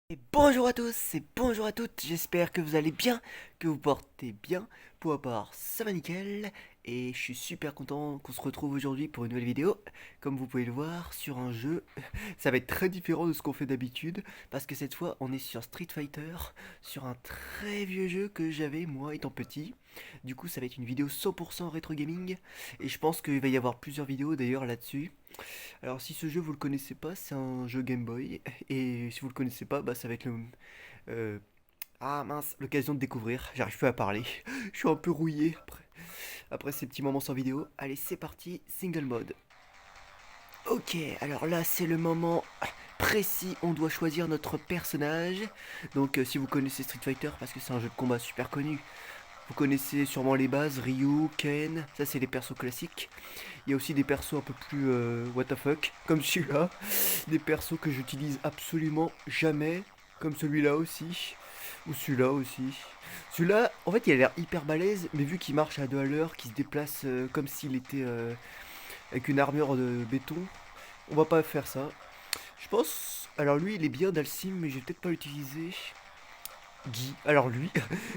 Et bonjour à tous et bonjour à toutes, j'espère que vous allez bien, que vous portez bien. Pour ma part, ça va nickel et je suis super content qu'on se retrouve aujourd'hui pour une nouvelle vidéo. Comme vous pouvez le voir, sur un jeu, ça va être très différent de ce qu'on fait d'habitude parce que cette fois on est sur Street Fighter, sur un très vieux jeu que j'avais moi étant petit. Du coup ça va être une vidéo 100% rétro gaming et je pense qu'il va y avoir plusieurs vidéos d'ailleurs là-dessus. Alors si ce jeu vous le connaissez pas, c'est un jeu Game Boy et si vous le connaissez pas, bah ça va être euh, ah mince, l'occasion de découvrir. J'arrive plus à parler. Je suis un peu rouillé après ces petits moments sans vidéo. Allez, c'est parti, single mode. Ok, alors là c'est le moment précis, on doit choisir notre personnage. Donc si vous connaissez Street Fighter, parce que c'est un jeu de combat super connu, vous connaissez sûrement les bases, Ryu, Ken, ça c'est les persos classiques. Il y a aussi des persos un peu plus what the fuck, comme celui-là. Des persos que j'utilise absolument jamais, comme celui-là aussi. Ou celui-là aussi. Celui-là, en fait, il a l'air hyper balèze, mais vu qu'il marche à 2 à l'heure, qu'il se déplace comme s'il était avec une armure de béton, on va pas faire ça. Je pense. Alors lui, il est bien Dalsim, mais je vais peut-être pas l'utiliser. Guy. Alors lui,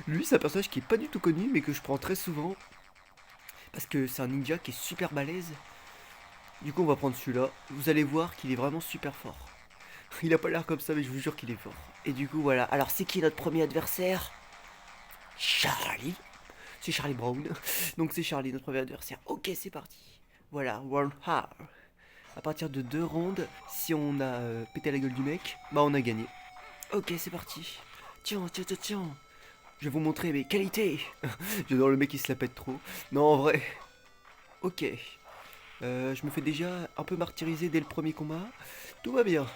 lui, c'est un personnage qui est pas du tout connu, mais que je prends très souvent. Parce que c'est un ninja qui est super balèze. Du coup, on va prendre celui-là. Vous allez voir qu'il est vraiment super fort. Il a pas l'air comme ça, mais je vous jure qu'il est fort. Et du coup, voilà. Alors, c'est qui notre premier adversaire? Charlie. C'est Charlie Brown. Donc, c'est Charlie, notre premier adversaire. Ok, c'est parti. Voilà, round hard. À partir de 2 rondes, si on a pété la gueule du mec, bah on a gagné. Ok, c'est parti. Tiens, tiens, tiens, tiens. Je vais vous montrer mes qualités. J'adore le mec qui se la pète trop. Non, en vrai. Ok. Je me fais déjà un peu martyriser dès le premier combat. Tout va bien.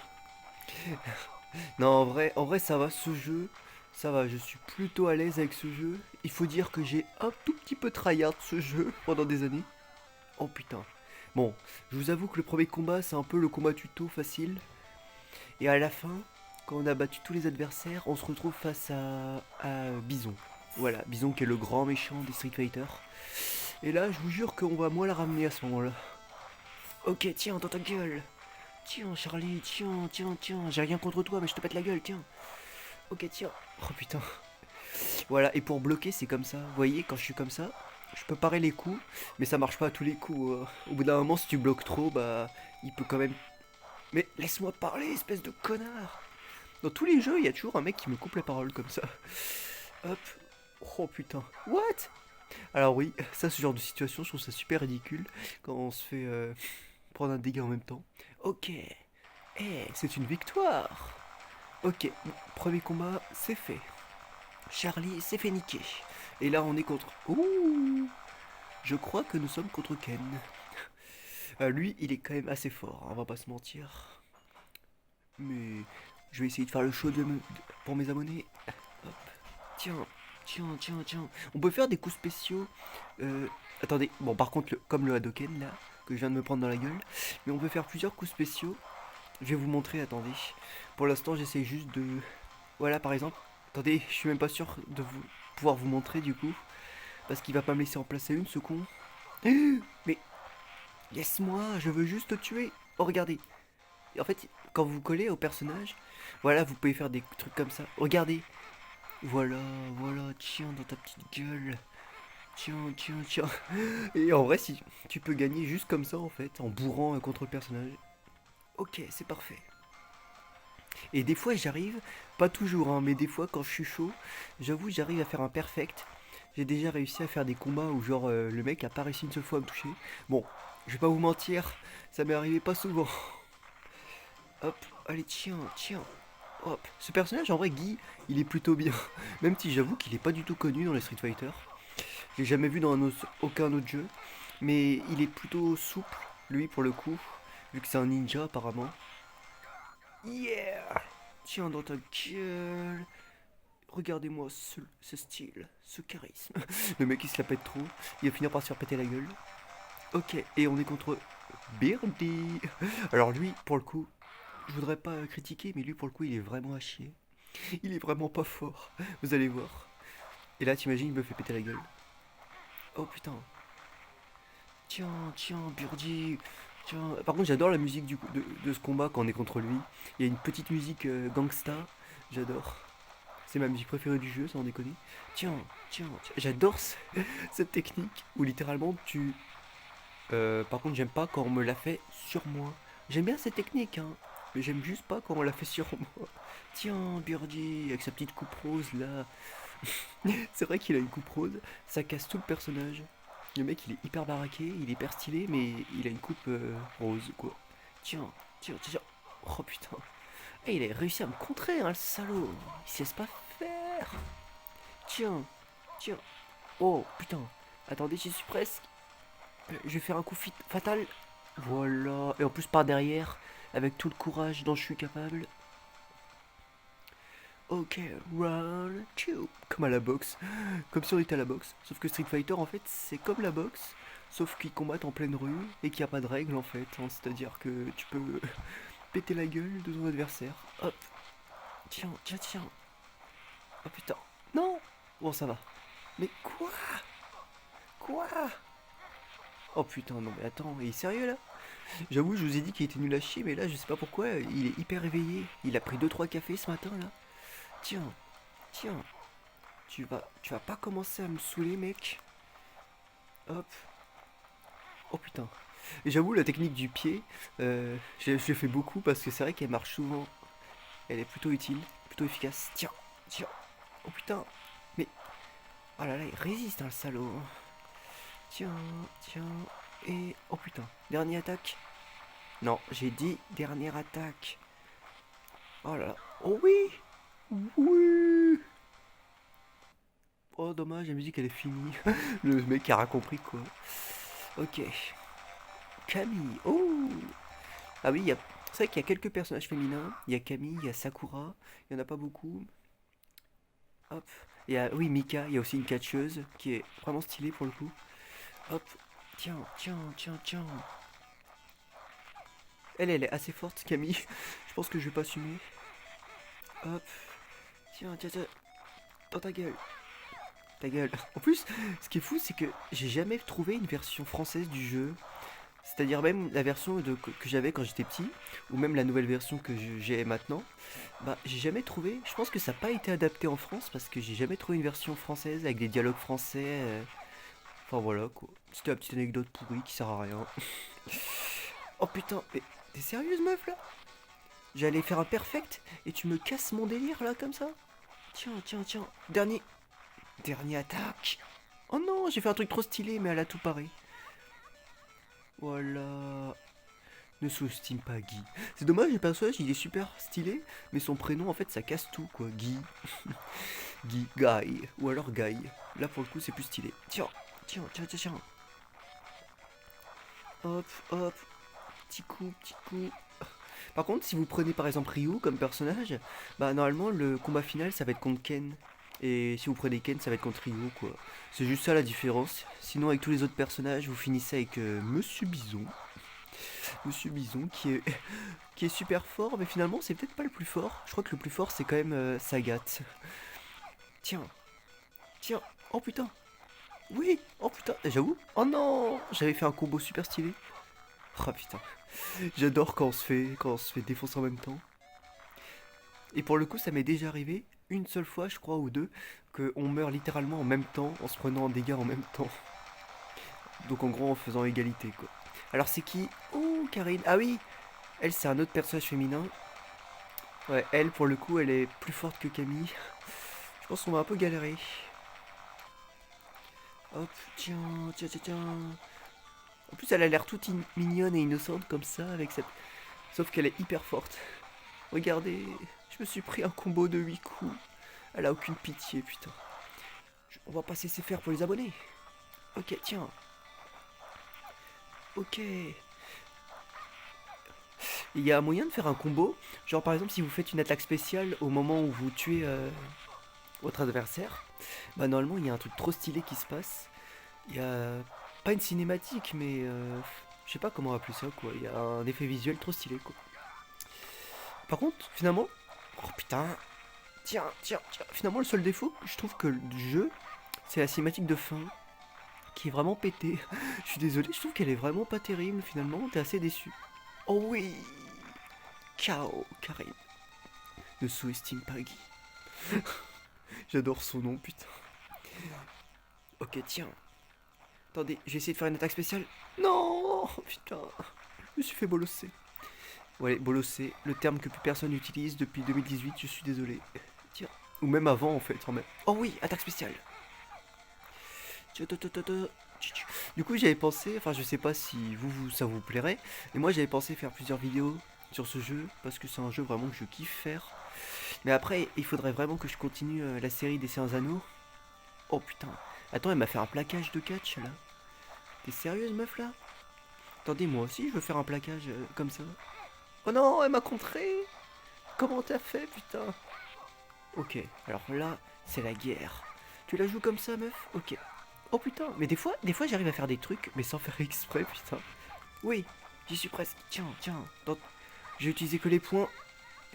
Non, en vrai, ça va, ce jeu, ça va, je suis plutôt à l'aise avec ce jeu. Il faut dire que j'ai un tout petit peu tryhard ce jeu pendant des années. Oh putain. Bon, je vous avoue que le premier combat, c'est un peu le combat tuto facile. Et à la fin, quand on a battu tous les adversaires, on se retrouve face à Bison. Voilà, Bison qui est le grand méchant des Street Fighter. Et là, je vous jure qu'on va moins la ramener à ce moment-là. Ok, tiens, dans ta gueule. Tiens, Charlie, tiens, tiens, tiens. J'ai rien contre toi, mais je te pète la gueule, tiens. Ok, tiens. Oh putain. Voilà, et pour bloquer, c'est comme ça. Vous voyez, quand je suis comme ça, je peux parer les coups, mais ça marche pas à tous les coups. Au bout d'un moment, si tu bloques trop, bah, il peut quand même. Mais laisse-moi parler, espèce de connard. Dans tous les jeux, il y a toujours un mec qui me coupe la parole comme ça. Hop. Oh putain. What? Alors oui, ça, ce genre de situation, je trouve ça super ridicule quand on se fait prendre un dégât en même temps. Ok. Eh, c'est une victoire. Ok, premier combat, c'est fait. Charlie s'est fait niquer. Et là, on est contre. Ouh. Je crois que nous sommes contre Ken. Lui, il est quand même assez fort, hein, on va pas se mentir. Mais je vais essayer de faire le show pour mes abonnés. Hop. Tiens, tiens, tiens, tiens. On peut faire des coups spéciaux. Attendez, bon, par contre, comme le Hadoken là, que je viens de me prendre dans la gueule. Mais on peut faire plusieurs coups spéciaux. Je vais vous montrer, attendez. Pour l'instant, j'essaie juste de. Voilà, par exemple. Attendez, je suis même pas sûr de pouvoir vous montrer du coup. Parce qu'il va pas me laisser en placer une, ce con. Mais laisse-moi, je veux juste te tuer. Oh, regardez. Et en fait, quand vous collez au personnage, voilà, vous pouvez faire des trucs comme ça. Regardez. Voilà, voilà, tiens, dans ta petite gueule. Tiens, tiens, tiens. Et en vrai, si tu peux gagner juste comme ça, en fait, en bourrant contre le personnage. Ok, c'est parfait. Et des fois, j'arrive, pas toujours, hein, mais des fois, quand je suis chaud, j'avoue, j'arrive à faire un perfect. J'ai déjà réussi à faire des combats où, genre, le mec a pas réussi une seule fois à me toucher. Bon, je vais pas vous mentir, ça m'est arrivé pas souvent. Hop, allez, tiens, tiens. Hop. Ce personnage, en vrai, Guy, il est plutôt bien. Même si j'avoue qu'il est pas du tout connu dans les Street Fighter. Je l'ai jamais vu dans aucun autre jeu. Mais il est plutôt souple, lui, pour le coup. Vu que c'est un ninja, apparemment. Yeah! Tiens dans ta gueule. Regardez-moi ce style, ce charisme. Le mec il se la pète trop, il va finir par se faire péter la gueule. Ok, et on est contre Birdie. Alors lui, pour le coup, je voudrais pas critiquer, mais lui pour le coup il est vraiment à chier. Il est vraiment pas fort, vous allez voir. Et là t'imagines, il me fait péter la gueule. Oh putain. Tiens, tiens, Birdie. Tiens. Par contre j'adore la musique de ce combat quand on est contre lui. Il y a une petite musique gangsta. J'adore. C'est ma musique préférée du jeu, sans déconner. Tiens, tiens. J'adore cette technique où littéralement tu... par contre, j'aime pas quand on me l'a fait sur moi. J'aime bien cette technique, hein. Mais j'aime juste pas quand on l'a fait sur moi. Tiens, Birdie, avec sa petite coupe rose là. C'est vrai qu'il a une coupe rose, ça casse tout le personnage. Le mec il est hyper baraqué, il est hyper stylé, mais il a une coupe rose quoi. Tiens. Oh putain. Eh, il a réussi à me contrer, hein, le salaud. Il se laisse pas faire. Tiens. Oh putain. Attendez, j'y suis presque. Je vais faire un coup fatal. Voilà. Et en plus par derrière, avec tout le courage dont je suis capable. Ok, round two. Comme à la boxe. Comme si on était à la boxe. Sauf que Street Fighter, en fait, c'est comme la boxe. Sauf qu'ils combattent en pleine rue et qu'il n'y a pas de règles, en fait, hein. C'est-à-dire que tu peux péter la gueule de ton adversaire. Hop. Tiens. Oh putain. Non. Bon, ça va. Mais quoi? Oh putain, non mais attends, il est sérieux là? J'avoue, je vous ai dit qu'il était nul à chier, mais là, je sais pas pourquoi, il est hyper réveillé. Il a pris deux trois cafés ce matin là. Tiens. Tu vas pas commencer à me saouler, mec. Hop. Oh putain. Et j'avoue, la technique du pied, je l'ai fait beaucoup parce que c'est vrai qu'elle marche souvent. Elle est plutôt utile, plutôt efficace. Tiens. Oh putain. Mais, oh là là, il résiste, hein, le salaud. Tiens. Et, oh putain. Dernière attaque. Non, j'ai dit dernière attaque. Oh là là. Oh oui. Oh dommage, la musique elle est finie. Le mec a rien compris quoi. Ok. Camille. Oh. Ah oui, c'est vrai qu'il y a quelques personnages féminins. Il y a Camille, il y a Sakura. Il y en a pas beaucoup. Hop. Il y a, oui, Mika. Il y a aussi une catcheuse qui est vraiment stylée pour le coup. Hop. Tiens. Elle est assez forte, Camille. Je pense que je vais pas assumer. Hop. Tiens. Dans ta gueule. Ta gueule. En plus, ce qui est fou, c'est que j'ai jamais trouvé une version française du jeu. C'est-à-dire même la version que j'avais quand j'étais petit, ou même la nouvelle version que j'ai maintenant, bah j'ai jamais trouvé. Je pense que ça n'a pas été adapté en France parce que j'ai jamais trouvé une version française avec des dialogues français. Enfin voilà quoi. C'était la petite anecdote pourrie qui sert à rien. Oh putain, mais t'es sérieuse meuf là? J'allais faire un perfect et tu me casses mon délire là comme ça? Tiens. Dernier attaque. Oh non, j'ai fait un truc trop stylé mais elle a tout paré. Voilà. Ne sous-estime pas Guy. C'est dommage, le personnage il est super stylé, mais son prénom en fait ça casse tout quoi. Guy. Guy. Ou alors Guy. Là pour le coup c'est plus stylé. Tiens. Hop. Petit coup. Par contre, si vous prenez par exemple Ryu comme personnage, bah normalement le combat final ça va être contre Ken. Et si vous prenez Ken, ça va être contre Ryu quoi. C'est juste ça la différence. Sinon avec tous les autres personnages, vous finissez avec Monsieur Bison. Monsieur Bison qui est super fort, mais finalement c'est peut-être pas le plus fort. Je crois que le plus fort c'est quand même Sagat. Tiens. Oh putain. Oui. Oh putain. J'avoue. Oh non. J'avais fait un combo super stylé. Oh putain. J'adore quand on se fait défoncer en même temps. Et pour le coup, ça m'est déjà arrivé une seule fois, je crois, ou deux, qu'on meurt littéralement en même temps, en se prenant en dégâts en même temps. Donc en gros, en faisant égalité, quoi. Alors c'est qui? Oh, Karine. Ah oui, elle, c'est un autre personnage féminin. Ouais, elle, pour le coup, elle est plus forte que Camille. Je pense qu'on va un peu galérer. Hop, tiens. En plus, elle a l'air toute mignonne et innocente comme ça, avec cette... Sauf qu'elle est hyper forte. Regardez, je me suis pris un combo de 8 coups. Elle a aucune pitié, putain. On va pas se laisser faire pour les abonnés. Ok, tiens. Ok. Il y a moyen de faire un combo. Genre par exemple si vous faites une attaque spéciale au moment où vous tuez votre adversaire. Bah normalement il y a un truc trop stylé qui se passe. Il y a pas une cinématique mais je sais pas comment appeler ça quoi. Il y a un effet visuel trop stylé quoi. Par contre finalement... Oh putain. Tiens. Finalement le seul défaut je trouve que du jeu c'est la cinématique de fin. Qui est vraiment pétée. Je suis désolé, je trouve qu'elle est vraiment pas terrible finalement. T'es assez déçu. Oh oui. Ciao, Karim. Ne sous-estime pas Guy. J'adore son nom, putain. Ok, tiens. Attendez, j'ai essayé de faire une attaque spéciale. Non, putain. Je me suis fait bolosser. Ouais, bolosser, le terme que plus personne n'utilise depuis 2018, je suis désolé. Tiens. Ou même avant, en fait. Oh oui, attaque spéciale. Du coup, j'avais pensé, enfin, je sais pas si ça vous plairait, mais moi, j'avais pensé faire plusieurs vidéos sur ce jeu, parce que c'est un jeu vraiment que je kiffe faire. Mais après, il faudrait vraiment que je continue la série des Séances Anneaux. Oh putain. Attends, elle m'a fait un plaquage de catch, là. T'es sérieuse, meuf, là? Attendez, moi aussi, je veux faire un plaquage comme ça. Oh non, elle m'a contré. Comment t'as fait, putain? Ok, alors là, c'est la guerre. Tu la joues comme ça, meuf? Ok. Oh putain, mais des fois j'arrive à faire des trucs, mais sans faire exprès, putain. Oui, j'y suis presque. Tiens, tiens. J'ai utilisé que les points.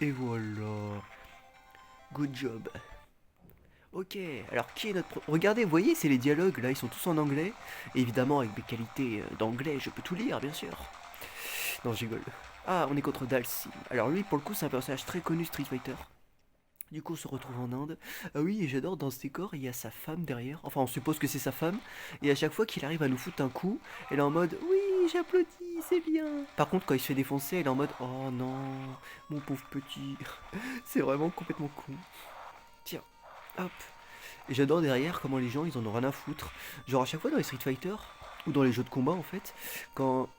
Et voilà. Good job. Ok, alors qui est notre... Regardez, vous voyez, c'est les dialogues, là, ils sont tous en anglais. Et évidemment, avec mes qualités d'anglais, je peux tout lire, bien sûr. Non, je rigole. Ah, on est contre Dalsim. Alors lui, pour le coup, c'est un personnage très connu Street Fighter. Du coup, on se retrouve en Inde. Ah oui, et j'adore, dans ce décor, il y a sa femme derrière. Enfin, on suppose que c'est sa femme. Et à chaque fois qu'il arrive à nous foutre un coup, elle est en mode oui, j'applaudis, c'est bien. Par contre, quand il se fait défoncer, elle est en mode oh non, mon pauvre petit. C'est vraiment complètement con. Tiens, hop. Et j'adore derrière comment les gens ils en ont rien à foutre. Genre à chaque fois dans les Street Fighter, ou dans les jeux de combat en fait, quand.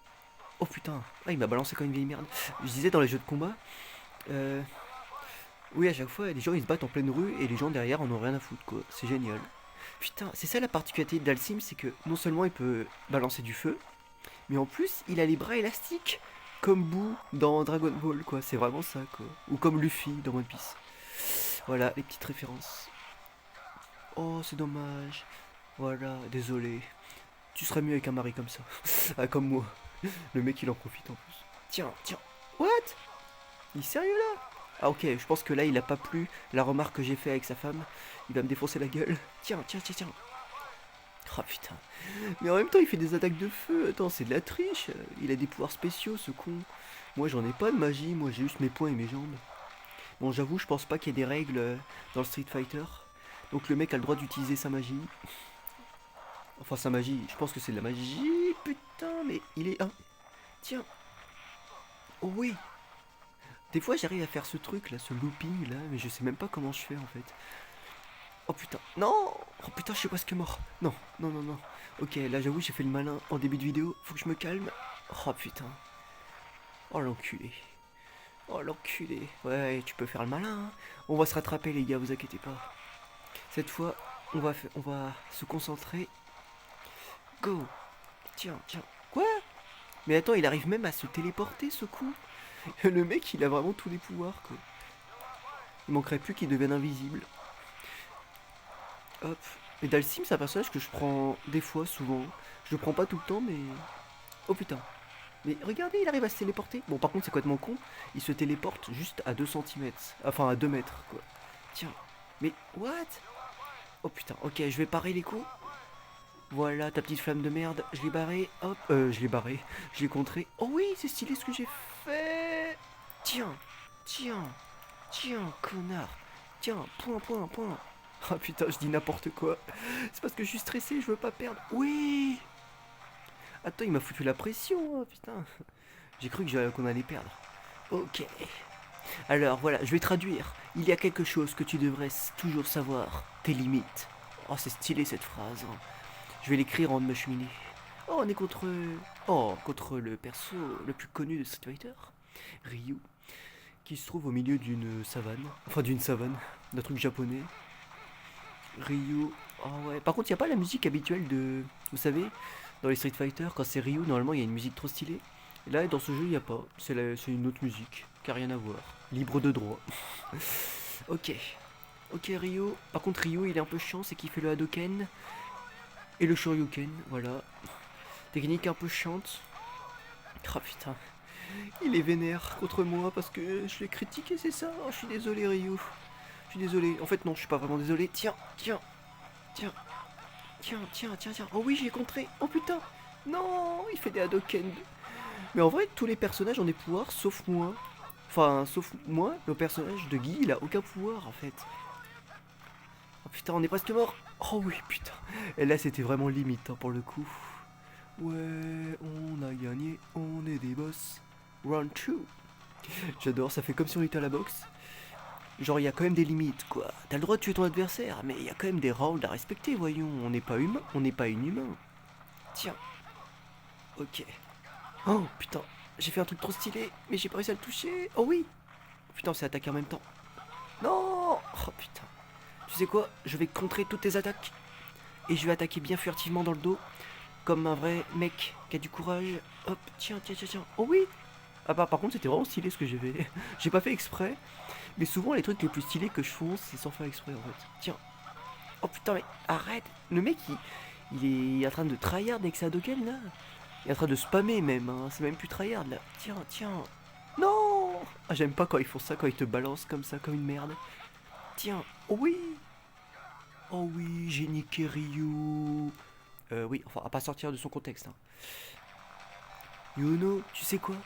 Oh putain, ah, il m'a balancé comme une vieille merde. Je disais dans les jeux de combat, euh, oui, à chaque fois, les gens ils se battent en pleine rue et les gens derrière en ont rien à foutre, quoi. C'est génial. Putain, c'est ça la particularité d'Alcim, c'est que non seulement il peut balancer du feu, mais en plus il a les bras élastiques, comme Boo dans Dragon Ball, quoi. C'est vraiment ça, quoi. Ou comme Luffy dans One Piece. Voilà, les petites références. Oh, c'est dommage. Voilà, désolé. Tu serais mieux avec un mari comme ça. Ah, comme moi. Le mec il en profite en plus. Tiens, tiens. What? Il est sérieux là? Ah ok, je pense que là il a pas plu la remarque que j'ai fait avec sa femme. Il va me défoncer la gueule. Tiens, tiens, tiens, tiens. Oh putain. Mais en même temps il fait des attaques de feu. Attends, c'est de la triche. Il a des pouvoirs spéciaux ce con. Moi j'en ai pas de magie, moi j'ai juste mes poings et mes jambes. Bon j'avoue je pense pas qu'il y ait des règles dans le Street Fighter. Donc le mec a le droit d'utiliser sa magie. Enfin sa magie, je pense que c'est de la magie. Putain, mais il est... Tiens. Oh oui. Des fois j'arrive à faire ce truc là, ce looping là, mais je sais même pas comment je fais en fait. Oh putain, non. Oh putain, je suis presque mort. Non, non, non, non. Ok, là j'avoue j'ai fait le malin en début de vidéo, faut que je me calme. Oh putain. Oh l'enculé. Oh l'enculé. Ouais, tu peux faire le malin, hein. On va se rattraper les gars, vous inquiétez pas. Cette fois, on va se concentrer. Go. Tiens, tiens. Quoi? Mais attends, il arrive même à se téléporter ce coup. Le mec, il a vraiment tous les pouvoirs, quoi. Il manquerait plus qu'il devienne invisible. Hop. Et Dalsim, c'est un personnage que je prends des fois, souvent. Je le prends pas tout le temps, mais... Oh putain. Mais regardez, il arrive à se téléporter. Bon, par contre, c'est complètement con. Il se téléporte juste à 2 centimètres. Enfin, à 2 mètres, quoi. Tiens. Mais, what? Oh putain, ok, je vais parer les coups. Voilà, ta petite flamme de merde. Je l'ai barré. Hop. Je l'ai barré. Je l'ai contré. Oh oui, c'est stylé ce que j'ai fait. Tiens. Tiens. Tiens, connard. Tiens, point, point, point. Ah putain, je dis n'importe quoi. C'est parce que je suis stressé, je veux pas perdre. Oui. Attends, il m'a foutu la pression, hein, putain. J'ai cru qu'on allait perdre. Ok. Alors voilà, je vais traduire. Il y a quelque chose que tu devrais toujours savoir. Tes limites. Oh, c'est stylé cette phrase, hein. Je vais l'écrire en de ma cheminée. Oh, on est contre... Oh, contre le perso le plus connu de Street Fighter. Ryu. Qui se trouve au milieu d'une savane. Enfin, d'une savane. D'un truc japonais. Ryu. Oh ouais. Par contre, il n'y a pas la musique habituelle de. Vous savez, dans les Street Fighter, quand c'est Ryu, normalement il y a une musique trop stylée. Et là, dans ce jeu, il n'y a pas. C'est une autre musique qui n'a rien à voir. Libre de droit. Ok. Ok, Ryu. Par contre, Ryu, il est un peu chiant, c'est qu'il fait le Hadoken et le Shoryuken. Voilà. Technique un peu chiante. Ah putain. Il est vénère contre moi parce que je l'ai critiqué, c'est ça? Oh, je suis désolé, Ryu. Je suis désolé. En fait, non, je suis pas vraiment désolé. Tiens, tiens, tiens, tiens, tiens, tiens, tiens. Oh oui, j'ai contré. Oh putain. Non, il fait des Hadoken. Mais en vrai, tous les personnages ont des pouvoirs sauf moi. Enfin, sauf moi, le personnage de Guy, il a aucun pouvoir en fait. Oh putain, on est presque mort. Oh oui, putain. Et là, c'était vraiment limite hein, pour le coup. Ouais, on a gagné, on est des boss. Round 2. J'adore, ça fait comme si on était à la boxe. Genre, il y a quand même des limites, quoi. T'as le droit de tuer ton adversaire, mais il y a quand même des rounds à respecter, voyons. On n'est pas humain, on n'est pas inhumain. Tiens. Ok. Oh, putain. J'ai fait un truc trop stylé, mais j'ai pas réussi à le toucher. Oh oui. Putain, on s'est attaqué en même temps. Non. Oh, putain. Tu sais quoi? Je vais contrer toutes tes attaques. Et je vais attaquer bien furtivement dans le dos. Comme un vrai mec qui a du courage. Hop, tiens, tiens, tiens, tiens. Oh oui. Ah bah par contre c'était vraiment stylé ce que j'ai fait. J'ai pas fait exprès. Mais souvent les trucs les plus stylés que je fonce c'est sans faire exprès en fait. Tiens. Oh putain mais arrête. Le mec il est en train de tryhard avec sa Hadoken là. Il est en train de spammer même. Hein. C'est même plus tryhard là. Tiens, tiens. Non. Ah j'aime pas quand ils font ça, quand ils te balancent comme ça, comme une merde. Tiens. Oh oui. Oh oui, j'ai niqué Ryu. Oui, enfin à pas sortir de son contexte. Hein. Yuno, tu sais quoi?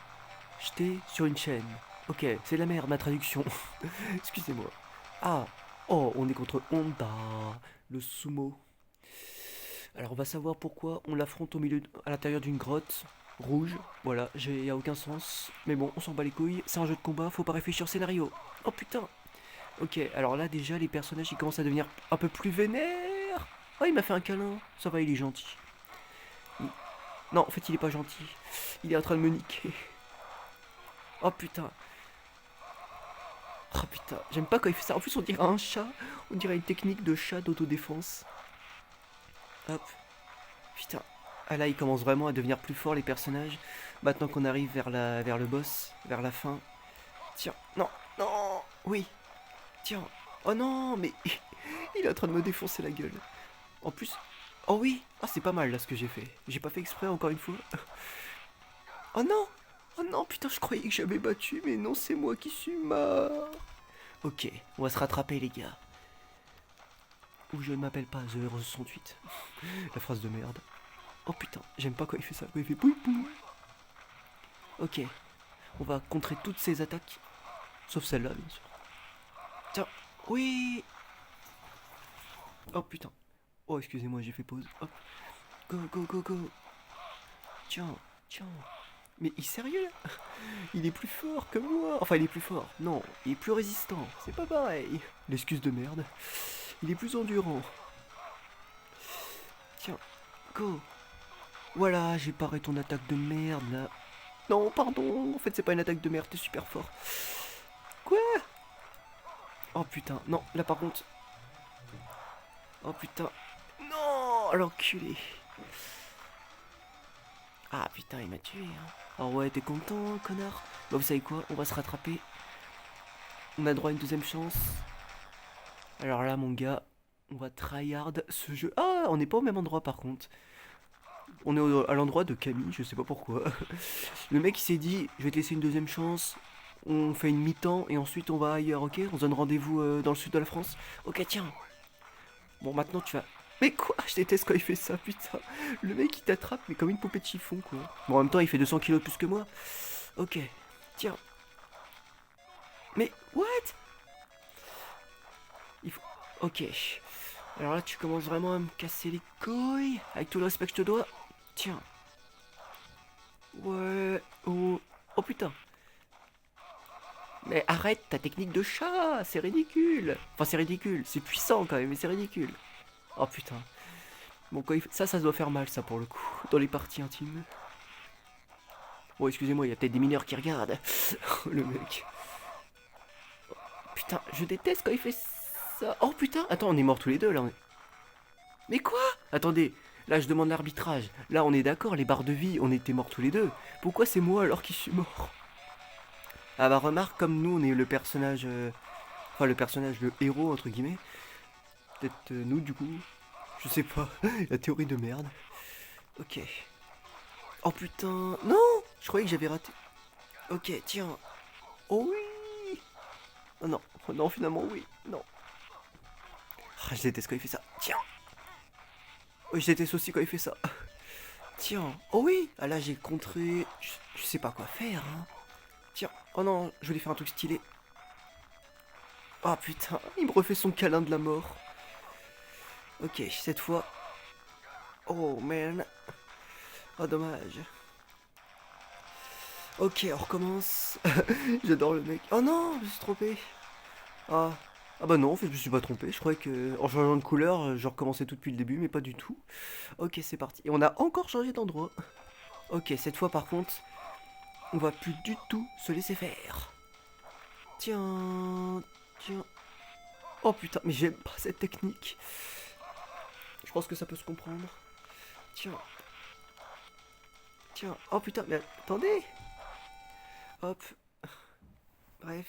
J'étais sur une chaîne. Ok, c'est la merde ma traduction. Excusez-moi. Ah, oh, on est contre Honda, le sumo. Alors on va savoir pourquoi on l'affronte au milieu, à l'intérieur d'une grotte rouge. Voilà, y a aucun sens. Mais bon, on s'en bat les couilles. C'est un jeu de combat, faut pas réfléchir au scénario. Oh putain. Ok, alors là déjà les personnages ils commencent à devenir un peu plus vénères. Oh, il m'a fait un câlin. Ça va, il est gentil. Non, en fait il est pas gentil. Il est en train de me niquer. Oh putain. Oh putain, j'aime pas quand il fait ça. En plus, on dirait un chat. On dirait une technique de chat d'autodéfense. Hop. Putain. Ah là, il commence vraiment à devenir plus fort les personnages. Maintenant qu'on arrive vers le boss, vers la fin. Tiens, non, non, oui. Tiens. Oh non, mais il est en train de me défoncer la gueule. En plus, oh oui. Ah, c'est pas mal là ce que j'ai fait. J'ai pas fait exprès encore une fois. Oh non. Oh non, putain, je croyais que j'avais battu, mais non, c'est moi qui suis mort. Ok, on va se rattraper les gars. Ou je ne m'appelle pas The Hero 68. La phrase de merde. Oh putain, j'aime pas quand il fait ça, quand il fait pouille pouille. Ok, on va contrer toutes ces attaques. Sauf celle-là, bien sûr. Tiens, oui. Oh putain. Oh, excusez-moi, j'ai fait pause. Hop. Go, go, go, go. Tiens, tiens. Mais il est sérieux là? Il est plus fort que moi. Enfin, il est plus fort. Non, il est plus résistant. C'est pas pareil. L'excuse de merde. Il est plus endurant. Tiens, go. Voilà, j'ai paré ton attaque de merde là. Non, pardon. En fait, c'est pas une attaque de merde, t'es super fort. Quoi? Oh putain, non, là par contre. Oh putain. Non, l'enculé. Ah putain, il m'a tué. Hein. Oh ouais, t'es content, connard? Bah, vous savez quoi? On va se rattraper. On a droit à une deuxième chance. Alors là, mon gars, on va tryhard ce jeu. Ah, on n'est pas au même endroit par contre. On est à l'endroit de Camille, je sais pas pourquoi. Le mec il s'est dit, je vais te laisser une deuxième chance. On fait une mi-temps et ensuite on va ailleurs, ok? On se donne rendez-vous dans le sud de la France. Ok, tiens. Bon, maintenant tu vas. Mais quoi? Je déteste quand il fait ça, putain. Le mec il t'attrape, mais comme une poupée de chiffon, quoi. Bon, en même temps, il fait 200 kilos plus que moi. Ok, tiens. Mais, what? Il faut. Ok. Alors là, tu commences vraiment à me casser les couilles. Avec tout le respect que je te dois. Tiens. Ouais. Oh. Oh putain. Mais arrête ta technique de chat. C'est ridicule. Enfin, c'est ridicule. C'est puissant quand même, mais c'est ridicule. Oh putain. Bon, quand il fait... ça doit faire mal, ça, pour le coup. Dans les parties intimes. Bon, excusez-moi, il y a peut-être des mineurs qui regardent. Le mec. Putain, je déteste quand il fait ça. Oh putain. Attends, on est morts tous les deux, là. Mais quoi? Attendez. Là, je demande l'arbitrage. Là, on est d'accord, les barres de vie, on était morts tous les deux. Pourquoi c'est moi alors qui suis mort? Ah bah remarque, comme nous, on est le personnage... Enfin, le personnage, le héros, entre guillemets. Peut-être nous, du coup. Je sais pas. La théorie de merde. Ok. Oh putain. Non. Je croyais que j'avais raté. Ok, tiens. Oh oui. Oh non. Oh non, finalement, oui. Non. Ah, je déteste quand il fait ça. Tiens. Oui, je déteste aussi quand il fait ça. Tiens. Oh oui. Ah là, j'ai contré... Je sais pas quoi faire, hein. Tiens. Oh non, je voulais faire un truc stylé. Oh putain, il me refait son câlin de la mort. Ok, cette fois. Oh man. Oh dommage. Ok, on recommence. J'adore le mec. Oh non, je me suis trompé. Ah. Ah bah non, en fait je me suis pas trompé. Je croyais que en changeant de couleur, je recommençais tout depuis le début, mais pas du tout. Ok, c'est parti. Et on a encore changé d'endroit. Ok, cette fois par contre, on va plus du tout se laisser faire. Tiens, tiens. Oh putain, mais j'aime pas cette technique. Je pense que ça peut se comprendre. Tiens, tiens. Oh putain, mais attendez. Hop. Bref.